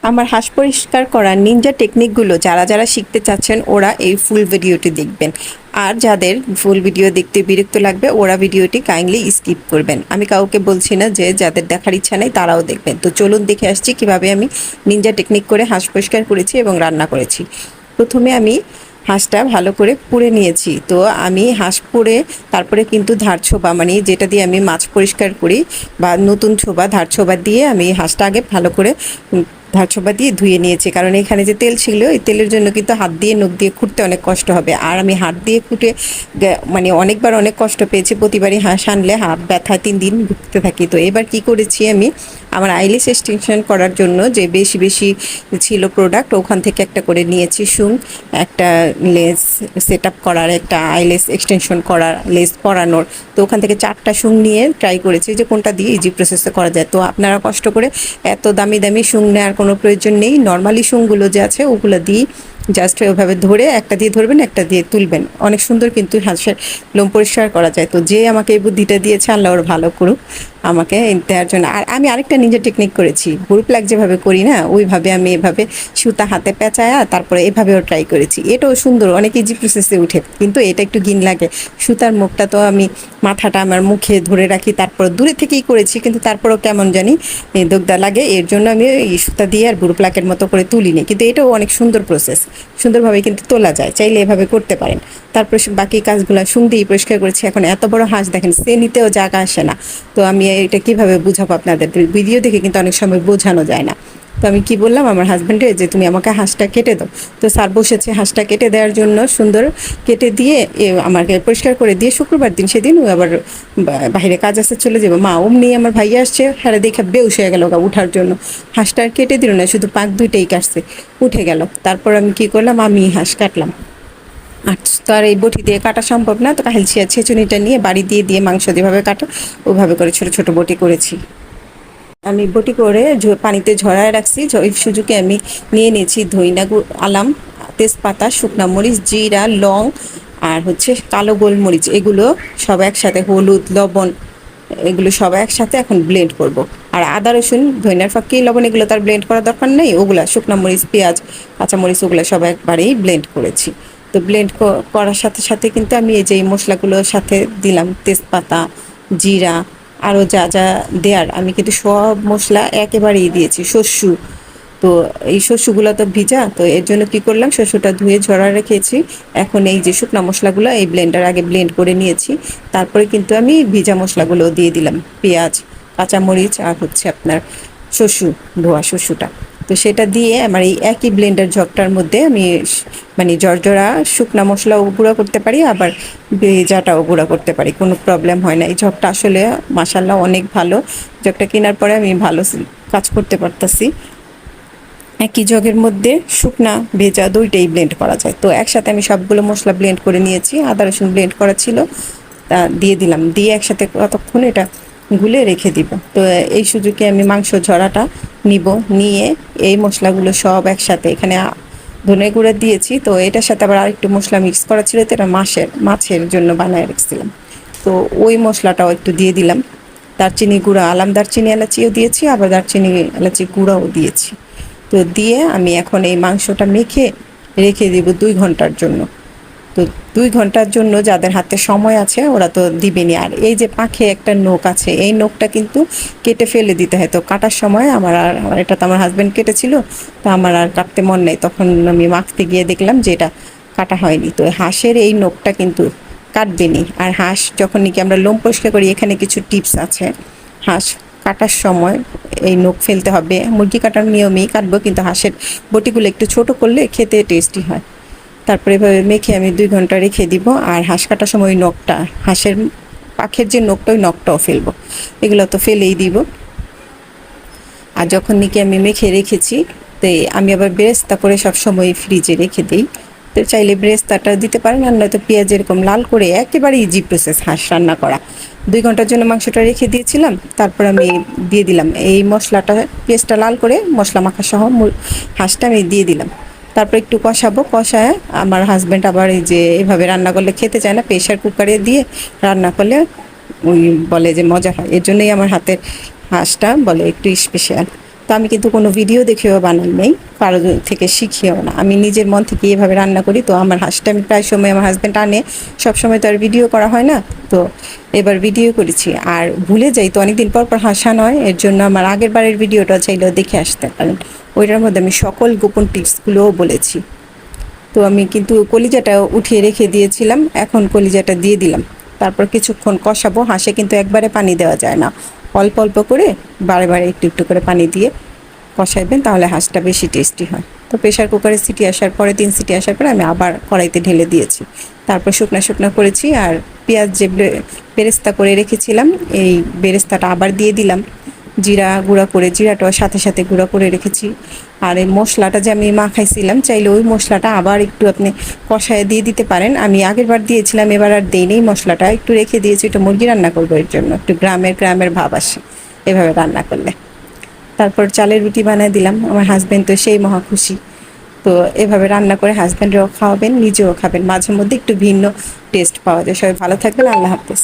আমার হাঁস পরিষ্কার করার নিনজা টেকনিকগুলো যারা যারা শিখতে চাচ্ছেন ওরা এই ফুল ভিডিওটি দেখবেন। আর যাদের ফুল ভিডিও দেখতে বিরক্ত লাগবে ওরা ভিডিওটি কাইন্ডলি স্কিপ করবেন। আমি কাউকে বলছি না যে যাদের দেখার ইচ্ছা নেই তারাও দেখবেন। তো চলুন দেখে আসছি কিভাবে আমি নিনজা টেকনিক করে হাঁস পরিষ্কার করেছি এবং রান্না করেছি। প্রথমে আমি হাঁসটা ভালো করে পুড়ে নিয়েছি। তো আমি হাঁস পুড়ে তারপরে কিন্তু ধার ছোবা মানে যেটা দিয়ে আমি মাছ পরিষ্কার করি বা নতুন ছোবা ধার ছোবা দিয়ে আমি হাঁসটা আগে ভালো করে ধার ছোবা দিয়ে ধুয়ে নিয়েছি, কারণ এখানে যে তেল ছিল এই তেলের জন্য কিন্তু হাত দিয়ে নখ দিয়ে খুঁটতে অনেক কষ্ট হবে। আর আমি হাত দিয়ে খুঁটে মানে অনেকবার অনেক কষ্ট পেয়েছি, প্রতিবারই হাঁস আনলে হাত ব্যথায় 3 দিন ভুগতে থাকি। তো এবার কি করেছি আমি আমার আইলেস এক্সটেনশন করার জন্য যে বেশি বেশি ছিল প্রোডাক্ট ওখান থেকে একটা করে নিয়েছি সুং, একটা লেস সেট আপ করার, একটা আইলেস এক্সটেনশন করার, লেস পরানোর। তো ওখান থেকে 4টা সুং নিয়ে ট্রাই করেছি যে কোনটা দিয়ে ইজি প্রসেসে করা যায়। তো আপনারা কষ্ট করে এত দামি দামি সুং নেওয়ার কোনো প্রয়োজন নেই, নর্মালি সুংগুলো যে আছে ওগুলো দিয়ে জাস্ট ওইভাবে ধরে একটা দিয়ে ধরবেন একটা দিয়ে তুলবেন, অনেক সুন্দর কিন্তু হাঁসের লোম পরিষ্কার করা যায়। তো যে আমাকে এই বুদ্ধিটা দিয়েছে আল্লাহ ওর ভালো করুক আমাকে দেওয়ার জন্য। আর আমি আরেকটা নিজের টেকনিক করেছি, গ্রুপ প্লাগ যেভাবে করি না ওইভাবে আমি এভাবে সুতা হাতে পেঁচায়া তারপরে এভাবেও ট্রাই করেছি। এটাও সুন্দর, অনেক ইজি প্রসেসে উঠে, কিন্তু এটা একটু গিন লাগে। সুতার মুখটা তো আমি মাথাটা আমার মুখে ধরে রাখি, তারপর দূরে থেকেই করেছি, কিন্তু তারপরেও কেমন জানি দোগদা লাগে, এর জন্য আমি এই সুতা দিয়ে আর গ্রুপ প্লাগের মতো করে তুলিনি। কিন্তু এটাও অনেক সুন্দর প্রসেস, সুন্দরভাবে কিন্তু তোলা যায়, চাইলে এভাবে করতে পারেন। তারপর বাকি কাজগুলো সুং দিয়ে পরিষ্কার করেছি। এখন এত বড় হাঁস দেখেন সে নিতেও জায়গা আসে না। তো আমি এটা কিভাবে বুঝাবো আপনাদের, ভিডিও দেখে কিন্তু অনেক সময় বোঝানো যায় না। তো আমি কি বললাম আমার হাজব্যান্ডে যে তুমি আমাকে হাঁসটা কেটে দাও। তো স্যার বসেছে হাঁসটা কেটে দেওয়ার জন্য, সুন্দর কেটে দিয়ে আমাকে পরিষ্কার করে দিয়ে শুক্রবার দিন সেদিন ও আবার বাইরে কাজ আসতে চলে যাবো। মা অমনি আমার ভাইয়া আসছে, হ্যাঁ দেখে বেউস হয়ে গেল উঠার জন্য। হাঁসটা কেটে দিল না, শুধু পাক দুইটাই কাটছে, উঠে গেল। তারপর আমি কি করলাম, আমি হাঁস কাটলাম। আর তো আর এই বটি দিয়ে কাটা সম্ভব না, তো কাহিল ছেঁচুনিটা নিয়ে বাড়ি দিয়ে দিয়ে মাংস যেভাবে কাটো ওভাবে করে ছোট ছোট বটি করেছি। আমি বটি করে পানিতে ঝরায় রাখছি। ওই সুযোগে আমি নিয়ে নিয়েছি ধইনা আলাম, তেজপাতা, শুকনা মরিচ, জিরা, লং আর হচ্ছে কালো গোলমরিচ, এগুলো সব একসাথে, হলুদ, লবণ, এগুলো সব একসাথে এখন ব্লেন্ড করব। আর আদা রসুন ধইনার ফাঁকি লবণ এগুলো তার ব্লেন্ড করার দরকার নেই, ওগুলা শুকনা মরিচ, পেঁয়াজ, কাঁচামরিচ ওগুলো সব একবারেই ব্লেন্ড করেছি। তো ব্লেন্ড করার সাথে সাথে কিন্তু আমি এই যে মশলাগুলোর সাথে দিলাম তেজপাতা, জিরা, আরও যা যা দেওয়ার আমি কিন্তু সব মশলা একেবারেই দিয়েছি। শস্য, তো এই শস্যগুলো তো ভিজা, তো এর জন্য কী করলাম, শস্যটা ধুয়ে ঝরা রেখেছি। এখন এই যে শুকনা মশলাগুলো এই ব্লেন্ডার আগে ব্লেন্ড করে নিয়েছি, তারপরে কিন্তু আমি ভিজা মশলাগুলো দিয়ে দিলাম, পেঁয়াজ, কাঁচামরিচ আর হচ্ছে আপনার শস্য, ধোয়া শস্যটা। তো সেটা দিয়ে আমার এই একই ব্লেন্ডার জগটার মধ্যে আমি মানে জর্জরা শুকনা মশলাও গুঁড়া করতে পারি, আবার ভেজাটাও গুঁড়া করতে পারি, কোনো প্রবলেম হয় না। এই জগটা আসলে মাশাল্লাহ অনেক ভালো, জগটা কেনার পরে আমি ভালো কাজ করতে পারতাছি। একই জগের মধ্যে শুকনা ভেজা দুইটাই ব্লেন্ড করা যায়। তো একসাথে আমি সবগুলো মশলা ব্লেন্ড করে নিয়েছি, আদা রসুন ব্লেন্ড করা ছিল তা দিয়ে দিলাম, দিয়ে একসাথে কতক্ষণ এটা গুলে রেখে দিব। তো এই সুযোগে আমি মাংস ঝরাটা নিব, নিয়ে এই মশলাগুলো সব একসাথে, এখানে ধনে গুঁড়া দিয়েছি, তো এটার সাথে আবার আরেকটু মশলা মিক্স করা ছিল, তো এটা মাছের জন্য বানায় রেখেছিলাম। তো ওই মশলাটাও একটু দিয়ে দিলাম, দারচিনি গুঁড়া, আলাম দারচিনি এলাচিও দিয়েছি, আবার দারচিনি এলাচি গুঁড়াও দিয়েছি। তো দিয়ে আমি এখন এই মাংসটা মেখে রেখে দিব 2 ঘন্টার জন্য। তো 2 ঘন্টার জন্য যাদের হাতে সময় আছে ওরা তো দিবেনি। আর এই যে পাখে একটা নোক আছে, এই নোকটা কিন্তু কেটে ফেলে দিতে হয়। তো কাটার সময় আমার এটা তো আমার হাজব্যান্ড কেটেছিল, তো আমার আর কাটতে মন নেই, তখন আমি মাখতে গিয়ে দেখলাম যে এটা কাটা হয়নি। তো হাঁসের এই নোকটা কিন্তু কাটবেনি। আর হাঁস যখন নাকি আমরা লোম পরিষ্কার করি, এখানে কিছু টিপস আছে। হাঁস কাটার সময় এই নখ ফেলতে হবে, মুরগি কাটার নিয়মেই কাটবো, কিন্তু হাঁসের বটিগুলো একটু ছোট করলে খেতে টেস্টি হয়। তারপরে এভাবে মেখে আমি 2 ঘন্টা রেখে দিব। আর হাঁস কাটার সময় ওই নখটা, হাঁসের পাখের যে নখটা ওই নখটাও ফেলবো, এগুলো তো ফেলেই দিব। আর যখন নাকি আমি মেখে রেখেছি, তো আমি আবার বেরেস্তা করে সবসময় ফ্রিজে রেখে দিই। তো চাইলে বেরেস্তাটা দিতে পারেন, আর নয়তো পেঁয়াজ এরকম লাল করে, একেবারে ইজি প্রসেস হাঁস রান্না করা। 2 ঘন্টার জন্য মাংসটা রেখে দিয়েছিলাম, তারপর আমি দিয়ে দিলাম এই মশলাটা, পেঁয়াজটা লাল করে মশলা মাখা সহ হাঁসটা আমি দিয়ে দিলাম। তারপর একটু কষাবো, কষায় আমার হাজব্যান্ড আবার এই যে এভাবে রান্না করলে খেতে চায় না, প্রেশার কুকারে দিয়ে রান্না করলে ওই বলে যে মজা হয়, এর জন্যই আমার হাতের হাঁসটা বলে একটু স্পেশাল। তো তো আমি কিন্তু কোনো ভিডিও দেখেও বানাই নাই, কারো থেকে শিখিও না, আমি নিজের মন থেকে এভাবে রান্না করি। তো আমার হাঁসটা আমি প্রায় সময় আমার হাজব্যান্ড আনে, সবসময় তো আর ভিডিও করা হয় না, তো এবার ভিডিও করেছি। আর ভুলে যাই তো অনেকদিন পর পর হাসা নয়, এর জন্য আমার আগের বারের ভিডিওটা চাইলেও দেখে আসতে পারেন, ওইটার মধ্যে আমি সকল গোপন টিপসগুলোও বলেছি। তো আমি কিন্তু কলিজাটা উঠিয়ে রেখে দিয়েছিলাম, এখন কলিজাটা দিয়ে দিলাম। তারপর কিছুক্ষণ কষাবো। হাঁসে কিন্তু একবারে পানি দেওয়া যায় না, অল্প অল্প করে বারে বারে একটু একটু করে পানি দিয়ে কষাইবেন, তাহলে হাঁসটা বেশি টেস্টি হয়। তো প্রেশার কুকারে সিটি আসার পরে 3 সিটি আসার পরে আমি আবার কড়াইতে ঢেলে দিয়েছি। তারপর শুকনা শুকনা করেছি, আর পেঁয়াজ যে বেরেস্তা করে রেখেছিলাম এই বেরেস্তাটা আবার দিয়ে দিলাম। জিরা গুঁড়া করে, জিরাটাও সাথে সাথে গুঁড়া করে রেখেছি। আর এই মশলাটা যে আমি মাখাইছিলাম, চাইলে ওই মশলাটা আবার একটু আপনি কষায় দিয়ে দিতে পারেন। আমি আগের বার দিয়েছিলাম, এবার আর দেই নেই, মশলাটা একটু রেখে দিয়েছি, একটু মুরগি রান্না করবো, এর জন্য একটু গ্রামের ভাব আসে এভাবে রান্না করলে। তারপর চালের রুটি বানিয়ে দিলাম, আমার হাজব্যান্ড তো সেই মহা খুশি। তো এভাবে রান্না করে হাজব্যান্ডরাও খাওয়াবেন, নিজেও খাবেন, মাঝে মধ্যে একটু ভিন্ন টেস্ট পাওয়া যায়। সবাই ভালো থাকবেন, আল্লাহ হাফেজ।